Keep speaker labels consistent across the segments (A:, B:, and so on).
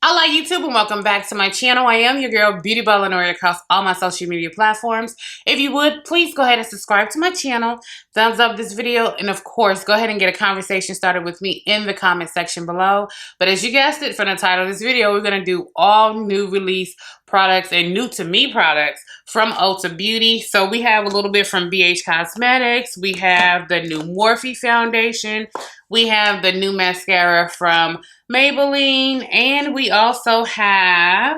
A: Hola YouTube and welcome back to my channel. I am your girl, Beauty Eyeliner across all my social media platforms. If you would, please go ahead and subscribe to my channel, thumbs up this video, and of course, go ahead and get a conversation started with me in the comment section below. But as you guessed it from the title of this video, we're going to do all new release products and new to me products from ULTA Beauty. So we have a little bit from BIRCH Cosmetics. We have the new Morphe foundation. We have the new mascara from Maybelline, and we also have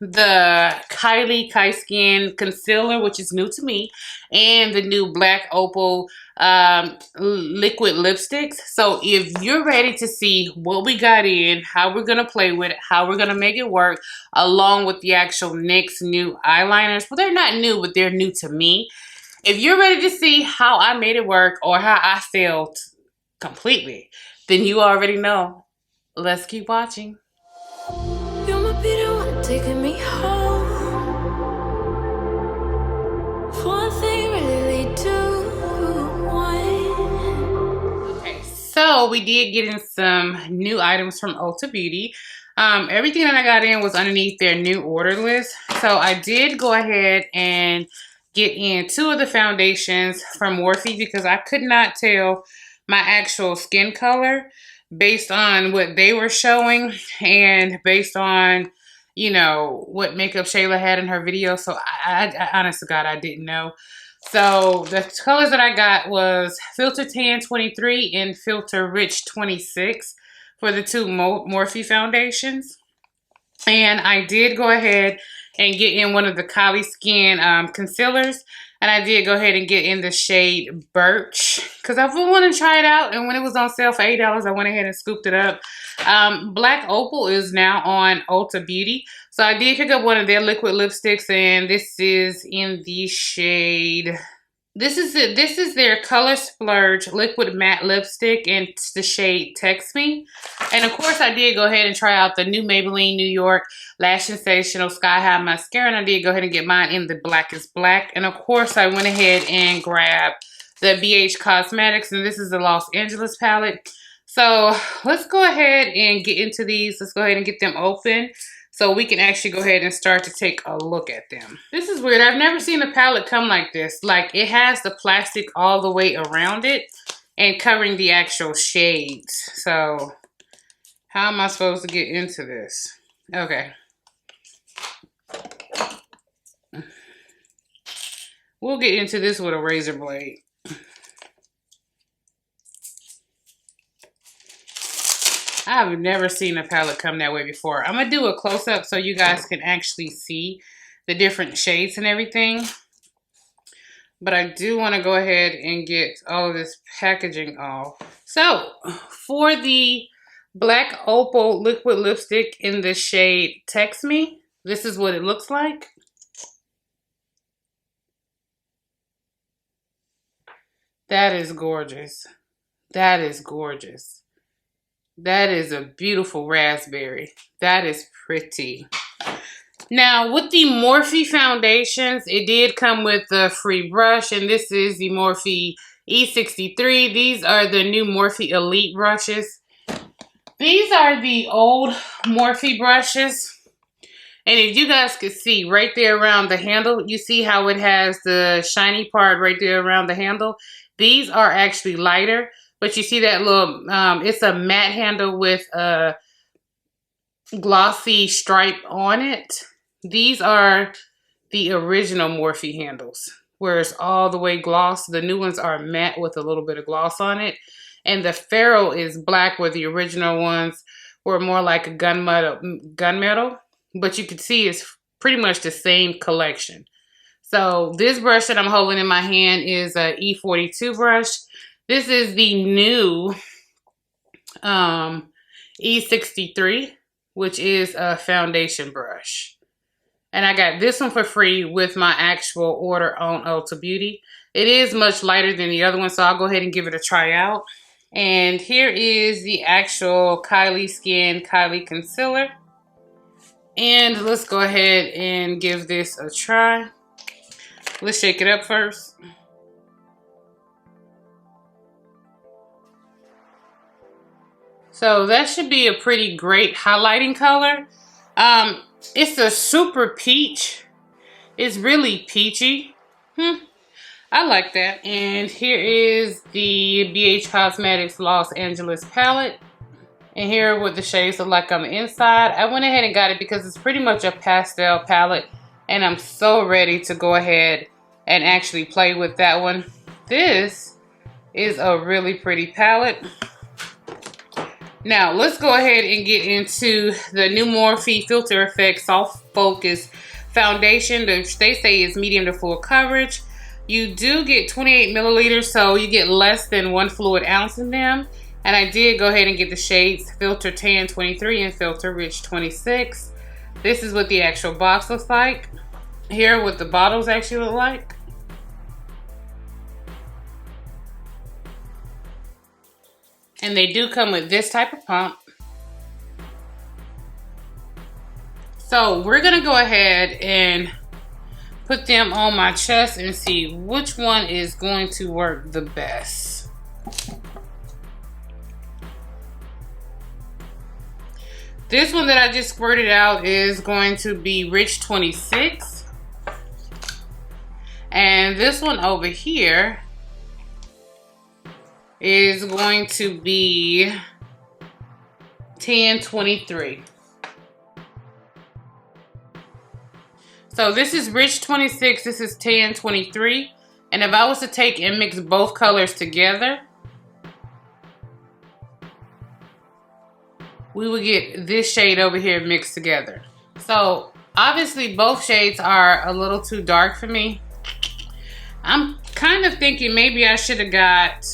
A: the Kylie Skin Concealer, which is new to me, and the new Black Opal Liquid Lipsticks. So if you're ready to see what we got in, how we're going to play with it, how we're going to make it work, along with the actual NYX new eyeliners, well, they're not new, but they're new to me. If you're ready to see how I made it work or how I failed completely, then you already know. Let's keep watching.
B: You might be the one taking me home. One thing really lead to one.
A: Okay, so we did get in some new items from ULTA Beauty. Everything that I got in was underneath their new order list. So I did go ahead and get in two of the foundations from Morphe because I could not tell my actual skin color based on what they were showing and based on, you know, what makeup Shayla had in her video. So I honest to God, I didn't know. So the colors that I got was Filter Tan 23 and Filter Rich 26 for the two Morphe foundations. And I did go ahead and get in one of the Kylie Skin concealers. And I did go ahead and get in the shade BIRCH because I want to try it out. And when it was on sale for $8, I went ahead and scooped it up. Black Opal is now on ULTA Beauty. So I did pick up one of their liquid lipsticks, and this is in the shade... This is their Color Splurge Liquid Matte Lipstick, and it's the shade Text Me. And of course, I did go ahead and try out the new Maybelline New York Lash Sensational Sky High Mascara, and I did go ahead and get mine in the Black is Black. And of course, I went ahead and grabbed the BIRCH Cosmetics, and this is the Los Angeles palette. So let's go ahead and get into these. Let's go ahead and get them open, so we can actually go ahead and start to take a look at them. This is weird. I've never seen a palette come like this. Like, it has the plastic all the way around it and covering the actual shades. So how am I supposed to get into this? Okay. We'll get into this with a razor blade. I've never seen a palette come that way before. I'm going to do a close-up so you guys can actually see the different shades and everything. But I do want to go ahead and get all of this packaging off. So, for the Black Opal Liquid Lipstick in the shade Text Me, this is what it looks like. That is gorgeous. That is gorgeous. That is a beautiful raspberry. That is pretty. Now, with the Morphe foundations, it did come with the free brush, and this is the Morphe E63. These are the new Morphe Elite brushes. These are the old Morphe brushes. And if you guys could see right there around the handle, you see how it has the shiny part right there around the handle? These are actually lighter. But you see that little, it's a matte handle with a glossy stripe on it. These are the original Morphe handles, where it's all the way gloss. The new ones are matte with a little bit of gloss on it. And the ferrule is black, where the original ones were more like a gunmetal. But you can see it's pretty much the same collection. So this brush that I'm holding in my hand is a E42 brush. This is the new E63, which is a foundation brush. And I got this one for free with my actual order on ULTA Beauty. It is much lighter than the other one, so I'll go ahead and give it a try out. And here is the actual Kylie Skin Kylie Concealer. And let's go ahead and give this a try. Let's shake it up first. So that should be a pretty great highlighting color. It's a super peach. It's really peachy. I like that. And here is the BH Cosmetics Los Angeles palette. And here are what the shades look like on the inside. I went ahead and got it because it's pretty much a pastel palette. And I'm so ready to go ahead and actually play with that one. This is a really pretty palette. Now, let's go ahead and get into the new Morphe Filter Effect Soft Focus Foundation, which they say is medium to full coverage. You do get 28 milliliters, so you get less than 1 fluid ounce in them. And I did go ahead and get the shades Filter Tan 23 and Filter Rich 26. This is what the actual box looks like. Here, what the bottles actually look like. And they do come with this type of pump. So we're gonna go ahead and put them on my chest and see which one is going to work the best. This one that I just squirted out is going to be Rich 26. And this one over here is going to be Tan 23. So this is Rich 26, this is Tan 23. And if I was to take and mix both colors together, we would get this shade over here mixed together. So obviously both shades are a little too dark for me. I'm kind of thinking maybe I should have got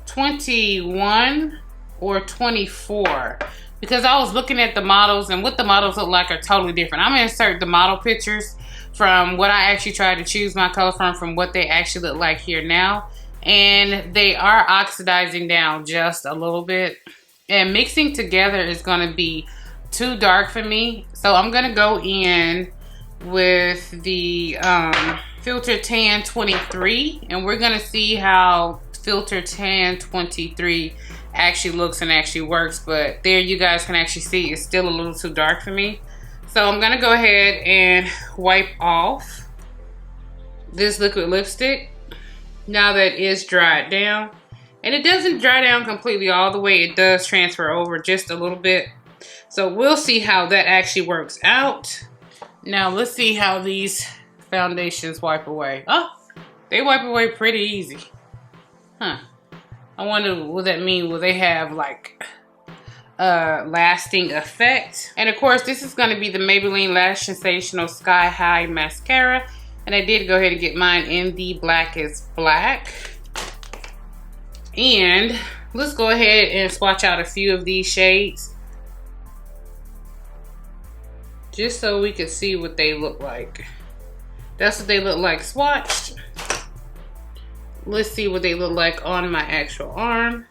A: 21 or 24, because I was looking at the models and what the models look like are totally different. I'm gonna insert the model pictures from what I actually tried to choose my color from what they actually look like here now. And they are oxidizing down just a little bit. And mixing together is gonna be too dark for me. So I'm gonna go in with the Filter Tan 23, and we're gonna see how Filter Tan 23 actually looks and actually works. But there you guys can actually see it's still a little too dark for me. So I'm gonna go ahead and wipe off this liquid lipstick now that it's dried down. And it doesn't dry down completely all the way. It does transfer over just a little bit. So we'll see how that actually works out. Now let's see how these foundations wipe away. Oh, they wipe away pretty easy. Huh. I wonder what that mean. Will they have like a lasting effect? And of course, this is going to be the Maybelline Lash Sensational Sky High Mascara. And I did go ahead and get mine in the Blackest Black. And let's go ahead and swatch out a few of these shades, just so we can see what they look like. That's what they look like swatched. Let's see what they look like on my actual arm.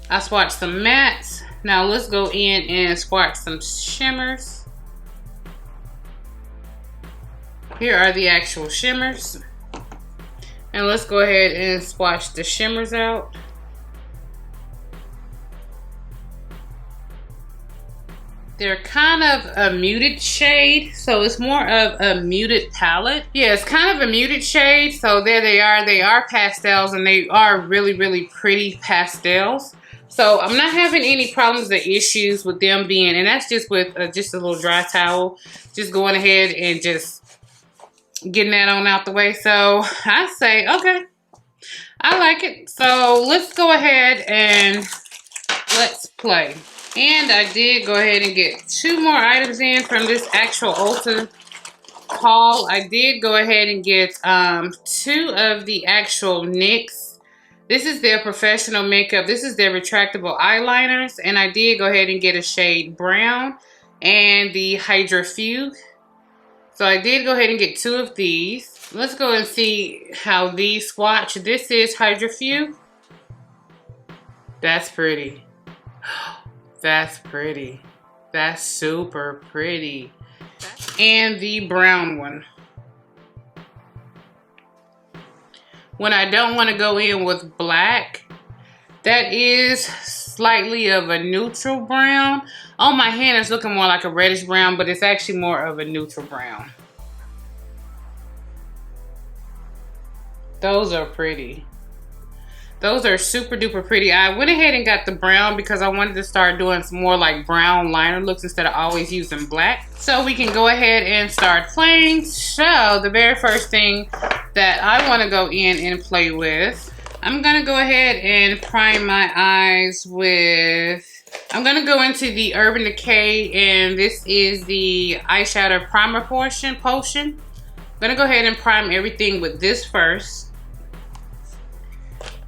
A: I swatched some mattes. Now let's go in and swatch some shimmers. Here are the actual shimmers. And let's go ahead and swatch the shimmers out. They're kind of a muted shade, so it's more of a muted palette. Yeah, it's kind of a muted shade, so there they are. They are pastels, and they are really, really pretty pastels. So I'm not having any problems or issues with them being, and that's just with just a little dry towel. Just going ahead and just getting that on out the way. So I say, okay, I like it. So let's go ahead and let's play. And I did go ahead and get 2 more items in from this actual Ulta haul. I did go ahead and get 2 of the actual NYX. This is their professional makeup. This is their retractable eyeliners. And I did go ahead and get a shade brown and the Hydra Fugue. So I did go ahead and get 2 of these. Let's go and see how these swatch. This is Hydra Fugue. That's pretty. That's pretty. That's super pretty. And the brown one. when I don't want to go in with black. That is slightly of a neutral brown. On my hand, it's looking more like a reddish brown, but it's actually more of a neutral brown. Those are pretty. Those are super duper pretty. I went ahead and got the brown because I wanted to start doing some more like brown liner looks instead of always using black. So we can go ahead and start playing. So the very first thing that I want to go in and play with, I'm going to go ahead and prime my eyes with, I'm going to go into the Urban Decay, and this is the eyeshadow primer potion. I'm going to go ahead and prime everything with this first.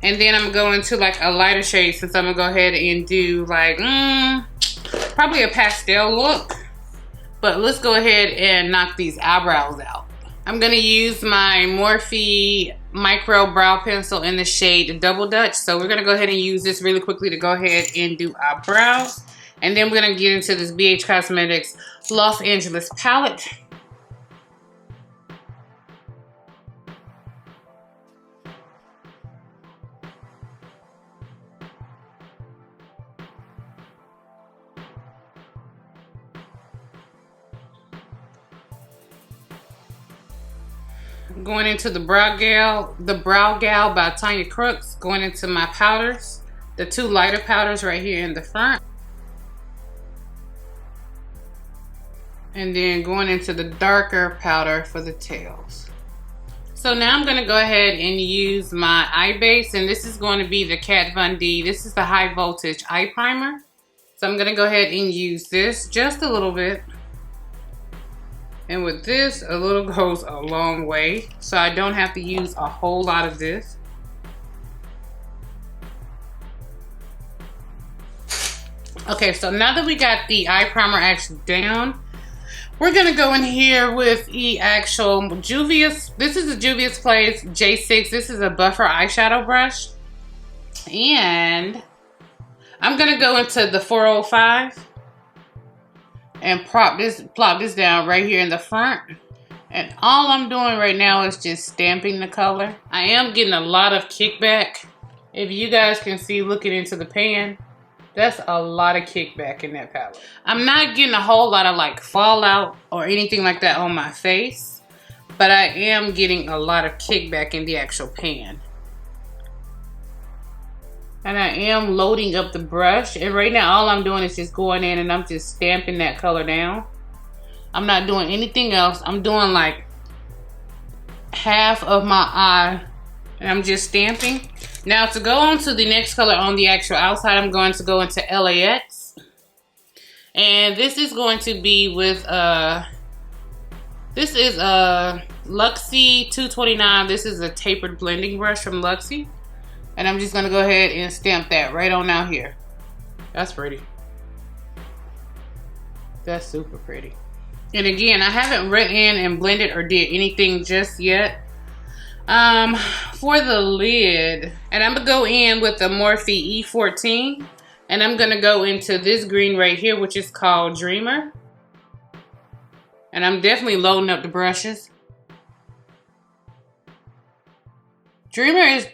A: And then I'm going to like a lighter shade, since I'm gonna go ahead and do like, probably a pastel look. But let's go ahead and knock these eyebrows out. I'm gonna use my Morphe micro brow pencil in the shade Double Dutch. So we're gonna go ahead and use this really quickly to go ahead and do our brows. And then we're gonna get into this BIRCH Cosmetics Los Angeles palette. Going into the Brow Gal by Tanya Crooks. Going into my powders, the two lighter powders right here in the front. And then going into the darker powder for the tails. So now I'm gonna go ahead and use my eye base, and this is going to be the Kat Von D. This is the high voltage eye primer. So I'm gonna go ahead and use this just a little bit. And with this, a little goes a long way. So I don't have to use a whole lot of this. Okay, so now that we got the eye primer actually down, we're gonna go in here with the actual Juvia's. This is the Juvia's Place J6. This is a buffer eyeshadow brush. And I'm gonna go into the 405. And plop this down right here in the front. And all I'm doing right now is just stamping the color. I am getting a lot of kickback. If you guys can see looking into the pan, that's a lot of kickback in that palette. I'm not getting a whole lot of like fallout or anything like that on my face, but I am getting a lot of kickback in the actual pan. And I am loading up the brush. And right now, all I'm doing is just going in and I'm just stamping that color down. I'm not doing anything else. I'm doing like half of my eye. And I'm just stamping. Now to go on to the next color on the actual outside, I'm going to go into LAX. And this is going to be with, this is a Luxie 229. This is a tapered blending brush from Luxie. And I'm just gonna go ahead and stamp that right on out here. That's pretty. That's super pretty. And again, I haven't written in and blended or did anything just yet. For the lid, and I'm gonna go in with the Morphe E14. And I'm gonna go into this green right here, which is called Dreamer. And I'm definitely loading up the brushes. Dreamer is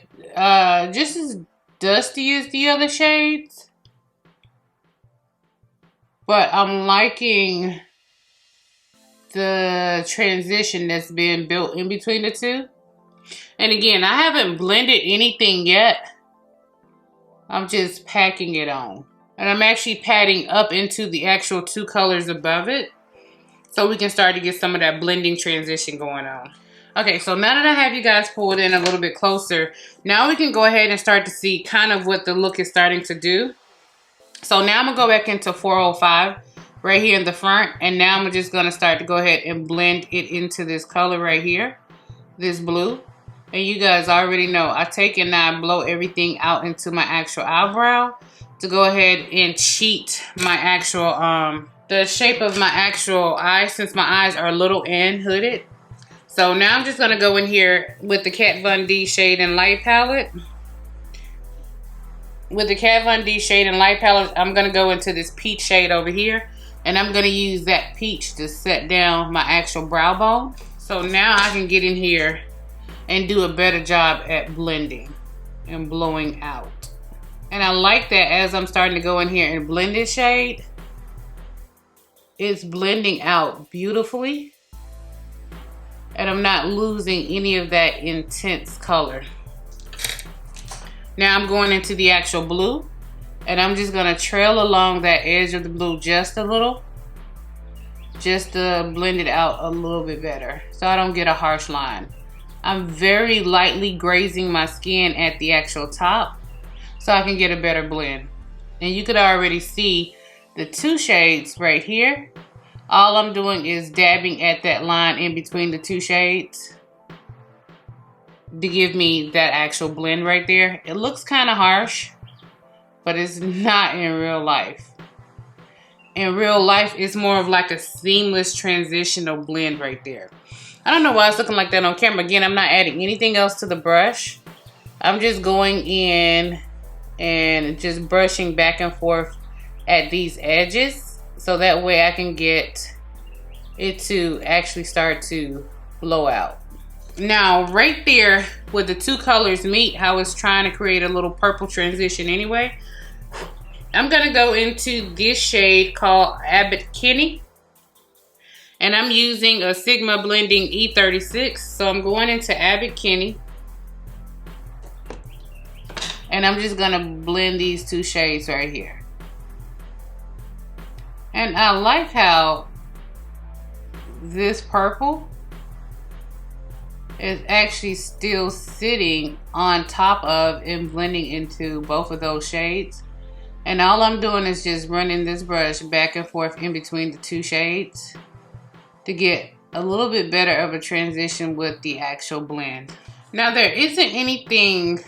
A: just as dusty as the other shades, but I'm liking the transition that's been built in between the two. And again, I haven't blended anything yet. I'm just packing it on, and I'm actually patting up into the actual two colors above it, so we can start to get some of that blending transition going on. Okay, so now that I have you guys pulled in a little bit closer, now we can go ahead and start to see kind of what the look is starting to do. So now I'm going to go back into 405 right here in the front. And now I'm just going to start to go ahead and blend it into this color right here, this blue. And you guys already know, I take and I blow everything out into my actual eyebrow to go ahead and cheat my actual, the shape of my actual eye, since my eyes are a little and hooded. So now I'm just going to go in here with the Kat Von D Shade and Light palette. With the Kat Von D Shade and Light palette, I'm going to go into this peach shade over here. And I'm going to use that peach to set down my actual brow bone. So now I can get in here and do a better job at blending and blowing out. And I like that as I'm starting to go in here and blend this shade, it's blending out beautifully. And I'm not losing any of that intense color. Now I'm going into the actual blue, and I'm just gonna trail along that edge of the blue just a little, just to blend it out a little bit better so I don't get a harsh line. I'm very lightly grazing my skin at the actual top so I can get a better blend. And you could already see the two shades right here. All I'm doing is dabbing at that line in between the two shades to give me that actual blend right there. It looks kind of harsh, but it's not in real life. In real life, it's more of like a seamless transitional blend right there. I don't know why it's looking like that on camera. Again, I'm not adding anything else to the brush. I'm just going in and just brushing back and forth at these edges, so that way I can get it to actually start to blow out. Now, right there where the two colors meet, how it's trying to create a little purple transition anyway, I'm gonna go into this shade called Abbott Kinney. And I'm using a Sigma Blending E36. So I'm going into Abbott Kinney. And I'm just gonna blend these two shades right here. And I like how this purple is actually still sitting on top of and blending into both of those shades. And all I'm doing is just running this brush back and forth in between the two shades to get a little bit better of a transition with the actual blend. Now, there isn't anything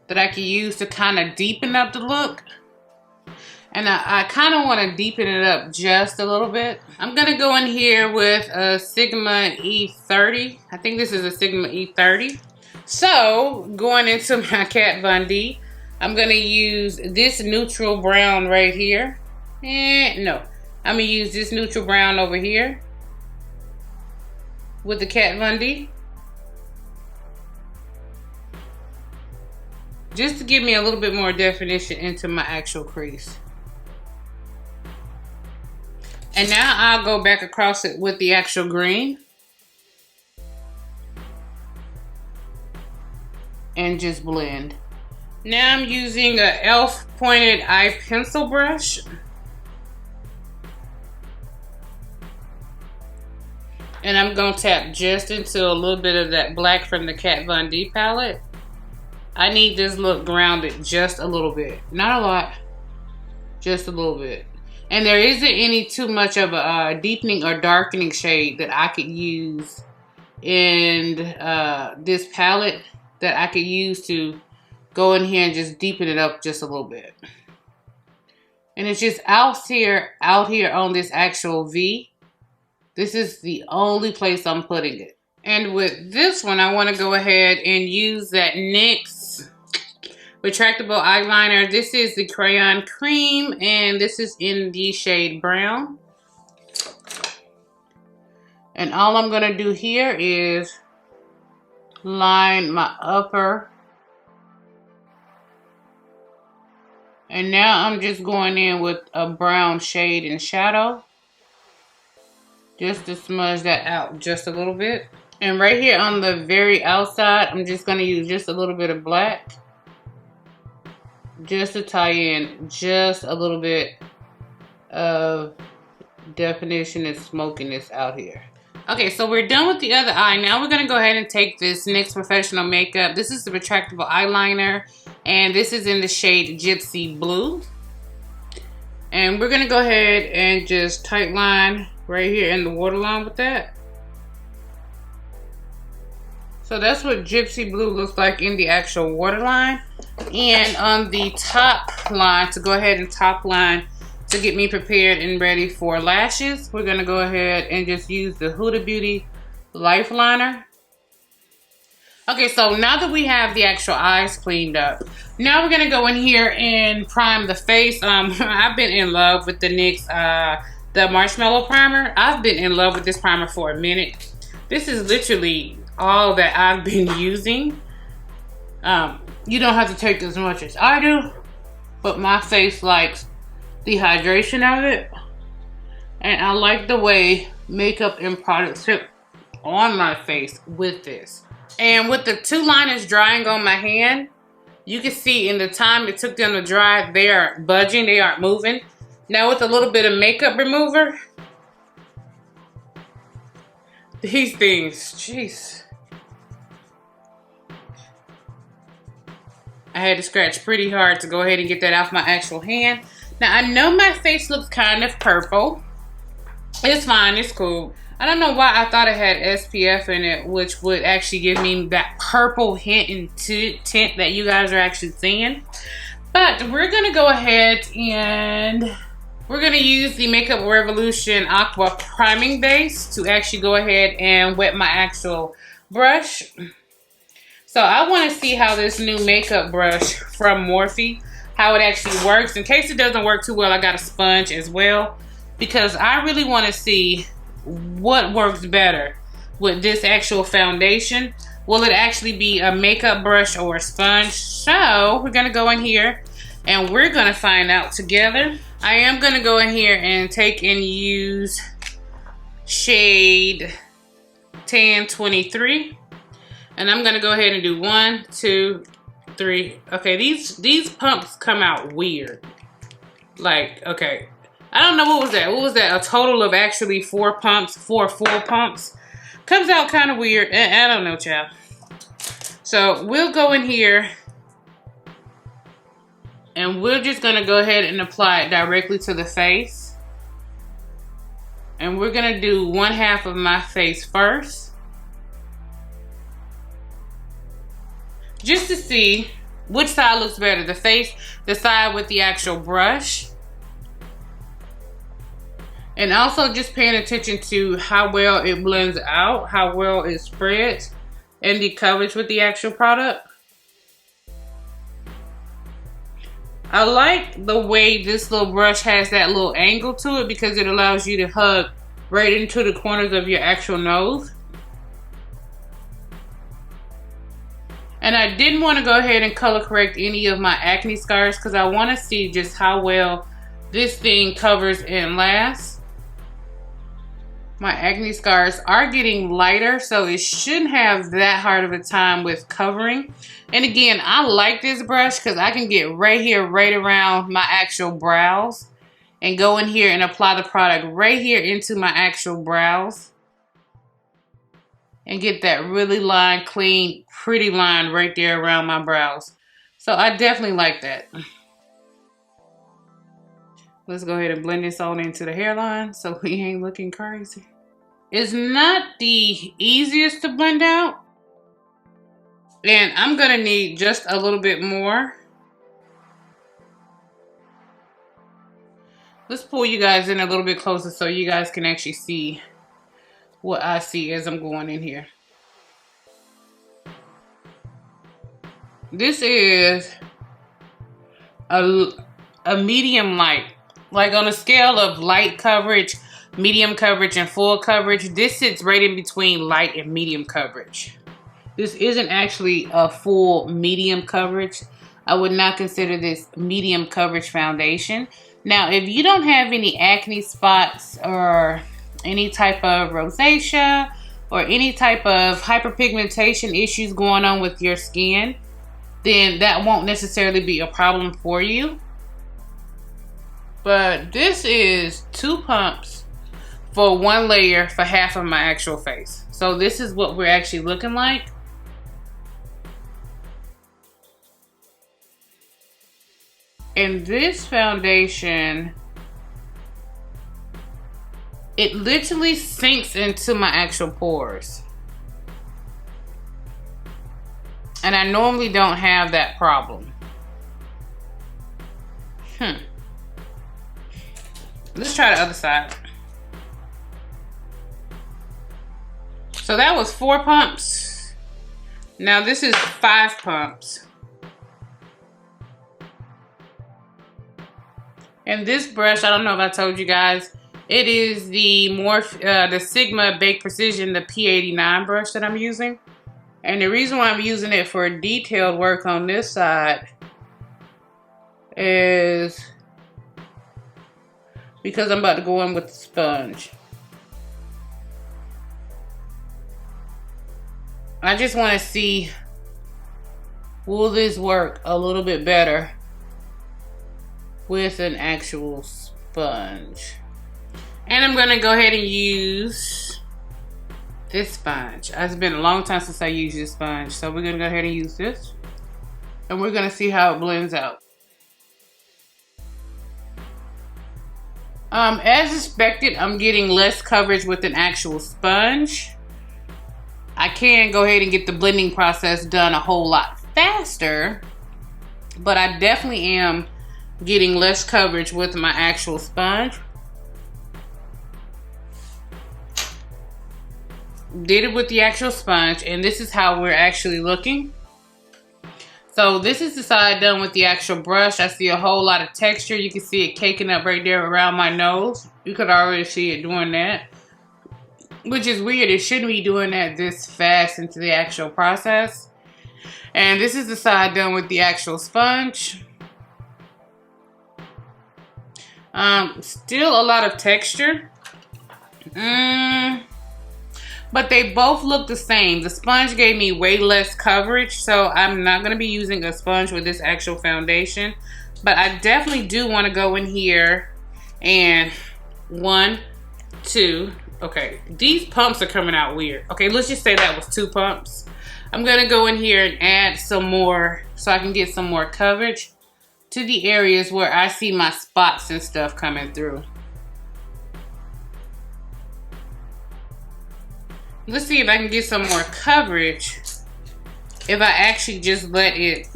A: that I can use to kind of deepen up the look. And I kind of want to deepen it up just a little bit. I'm going to go in here with a Sigma E30. I think this is a Sigma E30. So, going into my Kat Von D, I'm going to use this neutral brown right here. No, I'm going to use this neutral brown over here with the Kat Von D. Just to give me a little bit more definition into my actual crease. And now I'll go back across it with the actual green. And just blend. Now I'm using a e.l.f. pointed eye pencil brush. And I'm going to tap just into a little bit of that black from the Kat Von D palette. I need this look grounded just a little bit. Not a lot, just a little bit. And there isn't any too much of a deepening or darkening shade that I could use in this palette that I could use to go in here and just deepen it up just a little bit. And it's just out here on this actual V. This is the only place I'm putting it. And with this one, I want to go ahead and use that NYX Retractable Eyeliner. This is the Crayon Cream, and this is in the shade Brown. And all I'm going to do here is line my upper. And now I'm just going in with a brown shade and shadow, just to smudge that out just a little bit. And right here on the very outside, I'm just going to use just a little bit of black, just to tie in just a little bit of definition and smokiness out here. Okay, so we're done with the other eye. Now we're going to go ahead and take this NYX Professional Makeup. This is the retractable eyeliner, and this is in the shade Gypsy Blue. And we're going to go ahead and just tight line right here in the waterline with that. So that's what Gypsy Blue looks like in the actual waterline. And on the top line, to go ahead and top line to get me prepared and ready for lashes, we're going to go ahead and just use the Huda Beauty Lifeliner. Okay, so now that we have the actual eyes cleaned up, now we're going to go in here and prime the face. I've been in love with the NYX, the Marshmallow Primer. I've been in love with this primer for a minute. This is literally all that I've been using. You don't have to take as much as I do, but my face likes the hydration of it. And I like the way makeup and products fit on my face with this. And with the two liners drying on my hand, you can see in the time it took them to dry, they aren't budging, they aren't moving. Now with a little bit of makeup remover, these things, jeez. I had to scratch pretty hard to go ahead and get that off my actual hand. Now I know my face looks kind of purple. It's fine, it's cool. I don't know why I thought it had SPF in it, which would actually give me that purple hint and tint that you guys are actually seeing. But we're gonna go ahead and we're gonna use the Makeup Revolution Aqua Priming Base to actually go ahead and wet my actual brush. So I wanna see how this new makeup brush from Morphe, how it actually works. In case it doesn't work too well, I got a sponge as well, because I really wanna see what works better with this actual foundation. Will it actually be a makeup brush or a sponge? So we're gonna go in here and we're gonna find out together. I am gonna go in here and take and use shade Tan 23. And I'm gonna go ahead and do 1, 2, 3. Okay, these pumps come out weird. Like, okay. I don't know, what was that? What was that? A total of actually 4 pumps, 4 full pumps. Comes out kind of weird. I don't know, child. So we'll go in here and we're just gonna go ahead and apply it directly to the face. And we're gonna do 1/2 of my face first, just to see which side looks better. The face, the side with the actual brush. And also just paying attention to how well it blends out, how well it spreads, and the coverage with the actual product. I like the way this little brush has that little angle to it, because it allows you to hug right into the corners of your actual nose. And I didn't want to go ahead and color correct any of my acne scars, because I want to see just how well this thing covers and lasts. My acne scars are getting lighter, so it shouldn't have that hard of a time with covering. And again, I like this brush because I can get right here, right around my actual brows, and go in here and apply the product right here into my actual brows. And get that really lined, clean, pretty line right there around my brows. So I definitely like that. Let's go ahead and blend this on into the hairline so we ain't looking crazy. It's not the easiest to blend out. And I'm gonna need just a little bit more. Let's pull you guys in a little bit closer so you guys can actually see what I see as I'm going in here. This is a medium light. Like on a scale of light coverage, medium coverage, and full coverage, this sits right in between light and medium coverage. This isn't actually a full medium coverage. I would not consider this medium coverage foundation. Now, if you don't have any acne spots or any type of rosacea or any type of hyperpigmentation issues going on with your skin, then that won't necessarily be a problem for you. But this is 2 pumps for 1 layer for half of my actual face. So this is what we're actually looking like. And this foundation, it literally sinks into my actual pores. And I normally don't have that problem. Let's try the other side. So that was 4 pumps. Now this is 5 pumps. And this brush, I don't know if I told you guys, it is the Morphe, the Sigma Baked Precision, the P89 brush that I'm using. And the reason why I'm using it for detailed work on this side is because I'm about to go in with the sponge. I just want to see, will this work a little bit better with an actual sponge? And I'm going to go ahead and use this sponge. It's been a long time since I used this sponge, so we're going to go ahead and use this. And we're going to see how it blends out. As expected, I'm getting less coverage with an actual sponge. I can go ahead and get the blending process done a whole lot faster, but I definitely am getting less coverage with my actual sponge. Did it with the actual sponge, and this is how we're actually looking. So this is the side done with the actual brush. I see a whole lot of texture. You can see it caking up right there around my nose. You could already see it doing that, which is weird. It shouldn't be doing that this fast into the actual process. And this is the side done with the actual sponge. Still a lot of texture. But they both look the same. The sponge gave me way less coverage, so I'm not going to be using a sponge with this actual foundation. But I definitely do want to go in here and 1, 2. Okay, these pumps are coming out weird. Okay, let's just say that was 2 pumps. I'm going to go in here and add some more so I can get some more coverage to the areas where I see my spots and stuff coming through. Let's see if I can get some more coverage if I actually just let it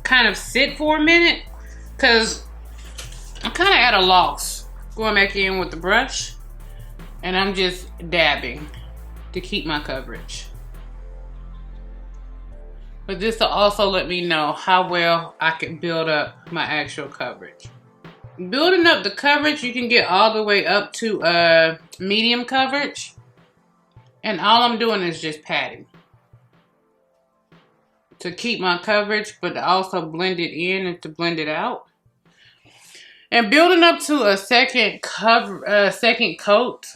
A: kind of sit for a minute, because I'm kind of at a loss going back in with the brush, and I'm just dabbing to keep my coverage. But this will also let me know how well I can build up my actual coverage. Building up the coverage, you can get all the way up to medium coverage. And all I'm doing is just patting to keep my coverage, but to also blend it in and to blend it out. And building up to a second coat.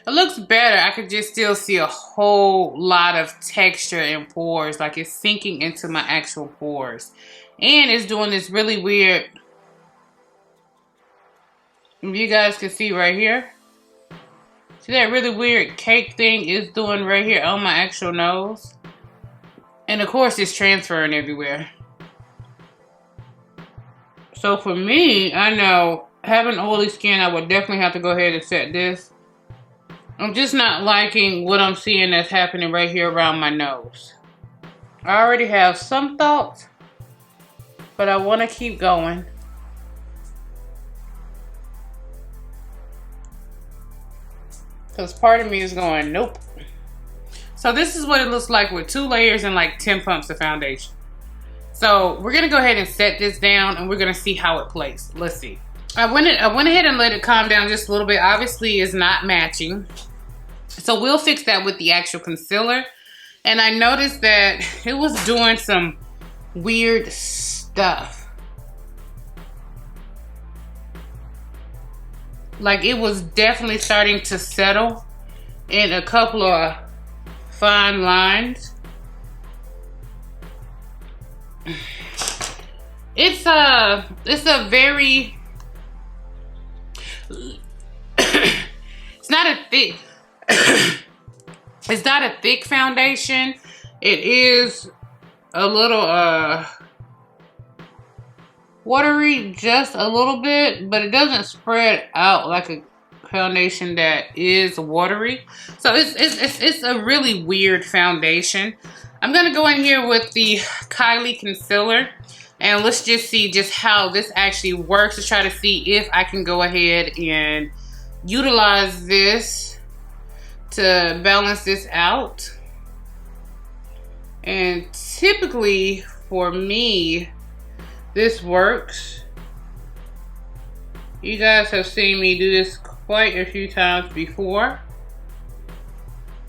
A: It looks better. I could just still see a whole lot of texture and pores, like it's sinking into my actual pores. And it's doing this really weird, if you guys can see right here. See that really weird cake thing it's doing right here on my actual nose? And of course it's transferring everywhere. So for me, I know having oily skin, I would definitely have to go ahead and set this. I'm just not liking what I'm seeing that's happening right here around my nose. I already have some thoughts, but I want to keep going. Because part of me is going, nope. So this is what it looks like with 2 layers and like 10 pumps of foundation. So we're going to go ahead and set this down, and we're going to see how it plays. Let's see. I went ahead and let it calm down just a little bit. Obviously, it's not matching. So we'll fix that with the actual concealer. And I noticed that it was doing some weird stuff. Like it was definitely starting to settle in a couple of fine lines. It's a very it's not a thick it's not a thick foundation. It is a little watery, just a little bit, but it doesn't spread out like a foundation that is watery. So it's a really weird foundation. I'm gonna go in here with the Kylie concealer, and let's just see just how this actually works to try to see if I can go ahead and utilize this to balance this out. And typically for me, this works. You guys have seen me do this quite a few times before.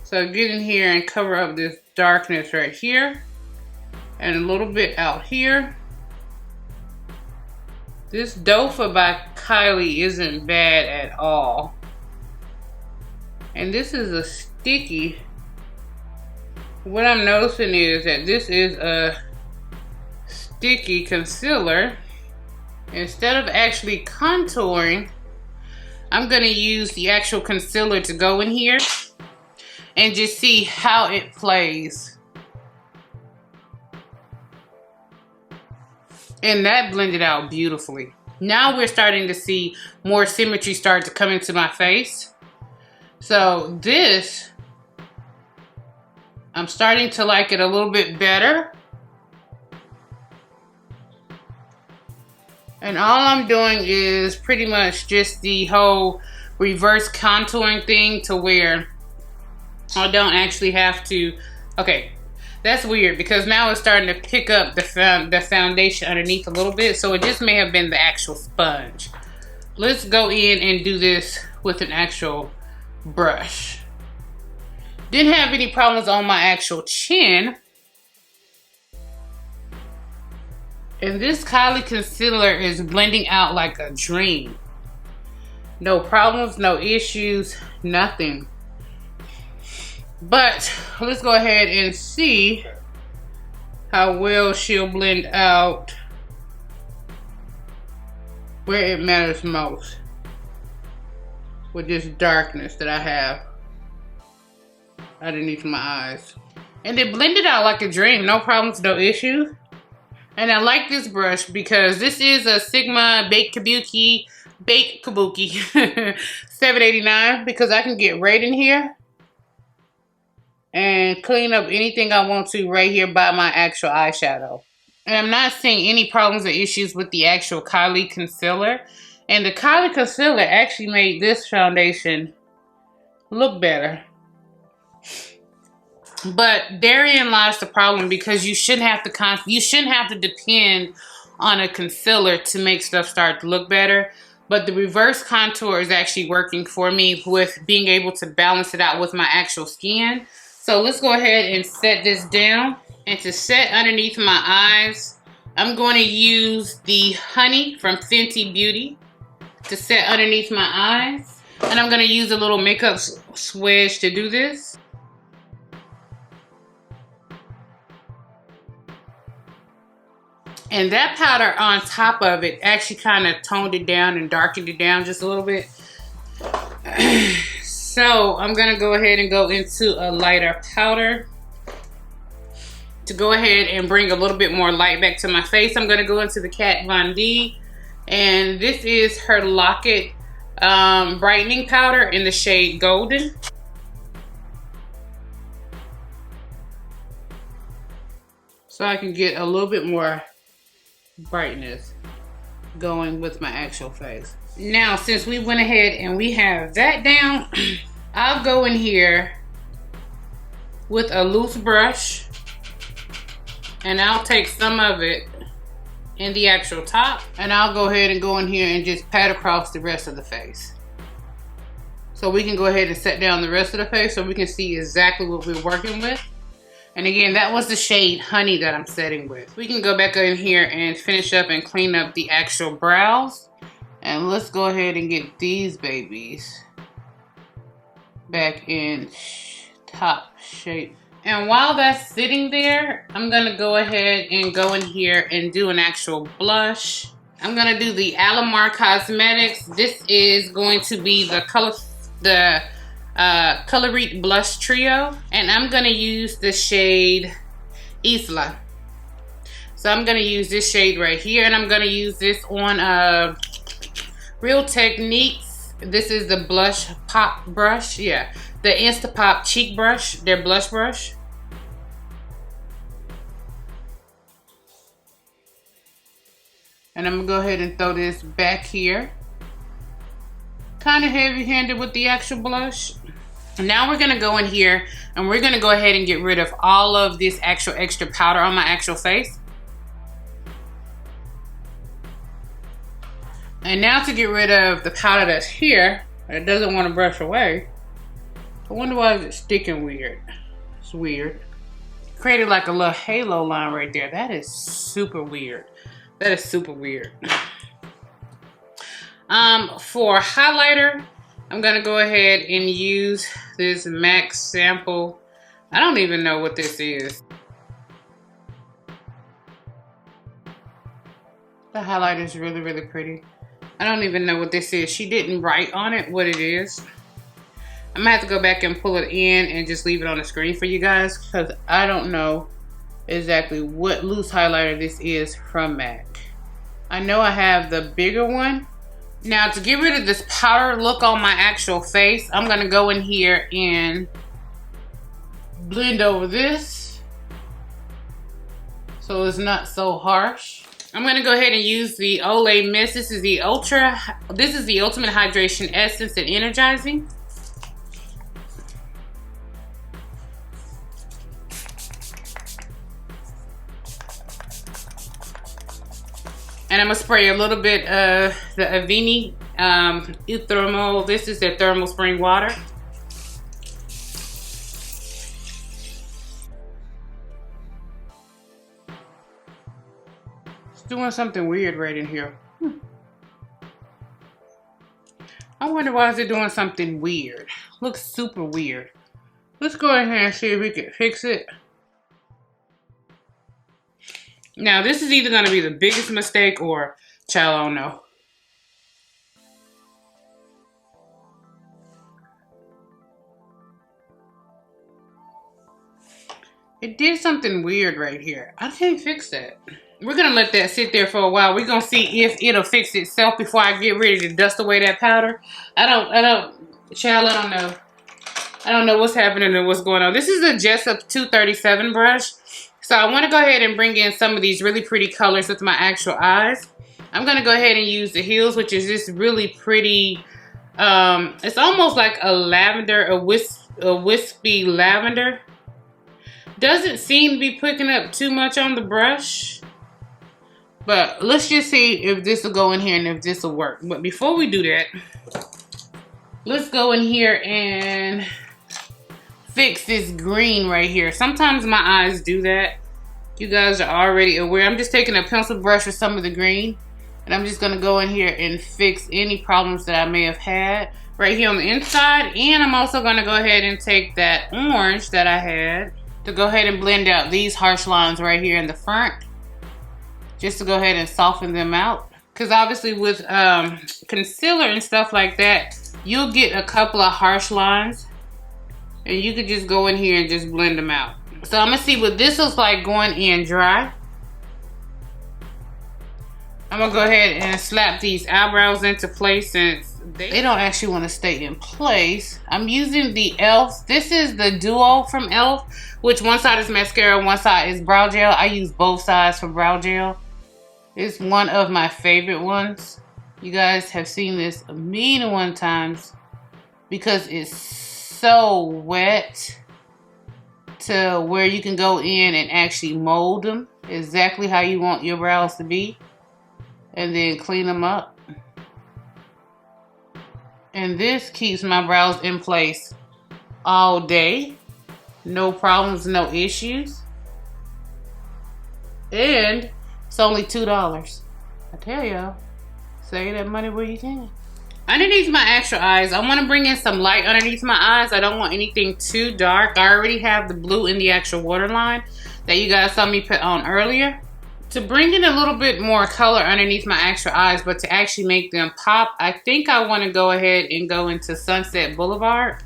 A: So get in here and cover up this darkness right here and a little bit out here. This Dofa by Kylie isn't bad at all. And this is a sticky. What I'm noticing is that this is a sticky concealer. Instead of actually contouring, I'm gonna use the actual concealer to go in here and just see how it plays. And that blended out beautifully. Now we're starting to see more symmetry start to come into my face. So this, I'm starting to like it a little bit better. And all I'm doing is pretty much just the whole reverse contouring thing to where I don't actually have to, okay, that's weird because now it's starting to pick up the foundation underneath a little bit, so it just may have been the actual sponge. Let's go in and do this with an actual brush. Didn't have any problems on my actual chin. And this Kylie concealer is blending out like a dream. No problems, no issues, nothing. But let's go ahead and see how well she'll blend out where it matters most with this darkness that I have underneath my eyes. And it blended out like a dream, no problems, no issues. And I like this brush because this is a Sigma Baked Kabuki 789 because I can get right in here and clean up anything I want to right here by my actual eyeshadow. And I'm not seeing any problems or issues with the actual Kylie concealer. And the Kylie concealer actually made this foundation look better. But therein lies the problem because you shouldn't have to depend on a concealer to make stuff start to look better. But the reverse contour is actually working for me with being able to balance it out with my actual skin. So let's go ahead and set this down. And to set underneath my eyes, I'm going to use the Honey from Fenty Beauty to set underneath my eyes. And I'm going to use a little makeup swedge to do this. And that powder on top of it actually kind of toned it down and darkened it down just a little bit. So I'm gonna go ahead and go into a lighter powder to go ahead and bring a little bit more light back to my face. I'm gonna go into the Kat Von D, and this is her Lock-It brightening powder in the shade Golden. So I can get a little bit more brightness going with my actual face. Now, since we went ahead and we have that down, I'll go in here with a loose brush and I'll take some of it in the actual top and I'll go ahead and go in here and just pat across the rest of the face. So we can go ahead and set down the rest of the face so we can see exactly what we're working with. And again, that was the shade Honey that I'm setting with. We can go back in here and finish up and clean up the actual brows. And let's go ahead and get these babies back in top shape. And while that's sitting there, I'm gonna go ahead and go in here and do an actual blush. I'm gonna do the Alamar Cosmetics. This is going to be the Colorite Blush Trio, and I'm gonna use the shade Isla. So I'm gonna use this shade right here, and I'm gonna use this on Real Techniques. This is the blush pop brush, yeah, the Instapop cheek brush, their blush brush. And I'm gonna go ahead and throw this back here. Kind of heavy-handed with the actual blush. Now we're gonna go in here and we're gonna go ahead and get rid of all of this actual extra powder on my actual face. And now to get rid of the powder that's here, it doesn't want to brush away. I wonder why it's sticking weird. It's weird. Created like a little halo line right there. That is super weird. That is super weird. For highlighter, I'm gonna go ahead and use this MAC sample. I don't even know what this is. The highlighter is really, really pretty. I don't even know what this is. She didn't write on it what it is. I'm gonna have to go back and pull it in and just leave it on the screen for you guys because I don't know exactly what loose highlighter this is from MAC. I know I have the bigger one. Now to get rid of this powder look on my actual face, I'm gonna go in here and blend over this so it's not so harsh. I'm gonna go ahead and use the Olay Mist. This is the Ultimate Hydration Essence and Energizing. And I'm gonna spray a little bit of the Aveni Thermal. This is their thermal spring water. Doing something weird right in here. I wonder why is it doing something weird. Looks super weird. Let's go ahead and see if we can fix it. Now this is either going to be the biggest mistake or child, I don't know. It did something weird right here. I can't fix that. We're gonna let that sit there for a while. We're gonna see if it'll fix itself before I get ready to dust away that powder. Child, I don't know. I don't know what's happening and what's going on. This is a Jessup 237 brush. So I wanna go ahead and bring in some of these really pretty colors with my actual eyes. I'm gonna go ahead and use the Heels, which is this really pretty, it's almost like a lavender, a wispy lavender. Doesn't seem to be picking up too much on the brush. But let's just see if this will go in here and if this will work. But before we do that, let's go in here and fix this green right here. Sometimes my eyes do that. You guys are already aware. I'm just taking a pencil brush with some of the green. And I'm just going to go in here and fix any problems that I may have had right here on the inside. And I'm also going to go ahead and take that orange that I had to go ahead and blend out these harsh lines right here in the front. Just to go ahead and soften them out. Because obviously with concealer and stuff like that, you'll get a couple of harsh lines. And you could just go in here and just blend them out. So I'm going to see what this looks like going in dry. I'm going to go ahead and slap these eyebrows into place since they don't actually want to stay in place. I'm using the e.l.f. This is the Duo from e.l.f. Which one side is mascara, one side is brow gel. I use both sides for brow gel. It's one of my favorite ones. You guys have seen this a million times because it's so wet to where you can go in and actually mold them exactly how you want your brows to be and then clean them up. And this keeps my brows in place all day. No problems, no issues. And it's only $2. I tell y'all, save that money where you can. Underneath my actual eyes, I want to bring in some light underneath my eyes. I don't want anything too dark. I already have the blue in the actual waterline that you guys saw me put on earlier. To bring in a little bit more color underneath my actual eyes, but to actually make them pop, I think I want to go ahead and go into Sunset Boulevard,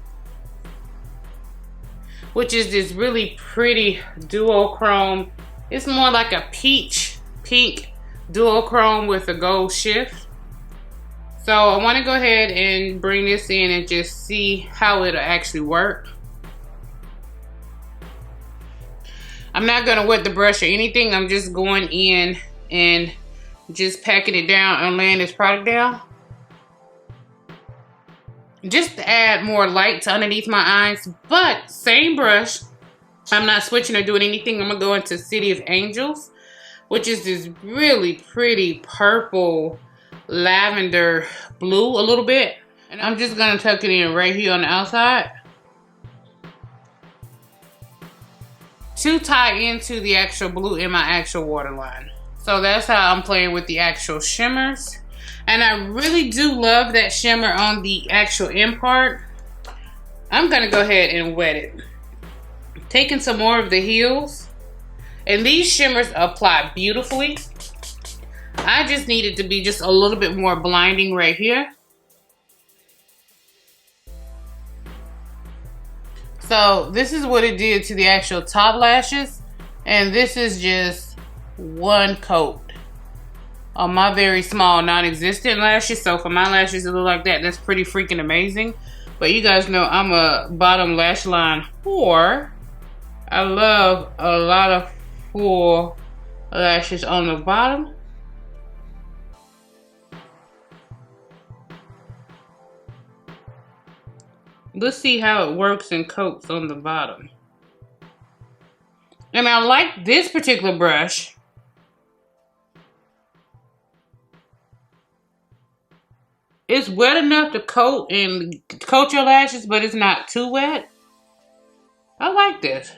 A: which is this really pretty duochrome. It's more like a peach pink duochrome with a gold shift. So I want to go ahead and bring this in and just see how it'll actually work. I'm not going to wet the brush or anything. I'm just going in and just packing it down and laying this product down. Just to add more light to underneath my eyes. But same brush. I'm not switching or doing anything. I'm going to go into City of Angels, which is this really pretty purple lavender blue a little bit. And I'm just gonna tuck it in right here on the outside to tie into the actual blue in my actual waterline. So that's how I'm playing with the actual shimmers. And I really do love that shimmer on the actual end part. I'm gonna go ahead and wet it. Taking some more of the heels. And these shimmers apply beautifully. I just need it to be just a little bit more blinding right here. So this is what it did to the actual top lashes. And this is just one coat on my very small non-existent lashes. So for my lashes to look like that, that's pretty freaking amazing. But you guys know I'm a bottom lash line whore. I love a lot of full lashes on the bottom. Let's see how it works and coats on the bottom. And I like this particular brush. It's wet enough to coat your lashes, but it's not too wet. I like this.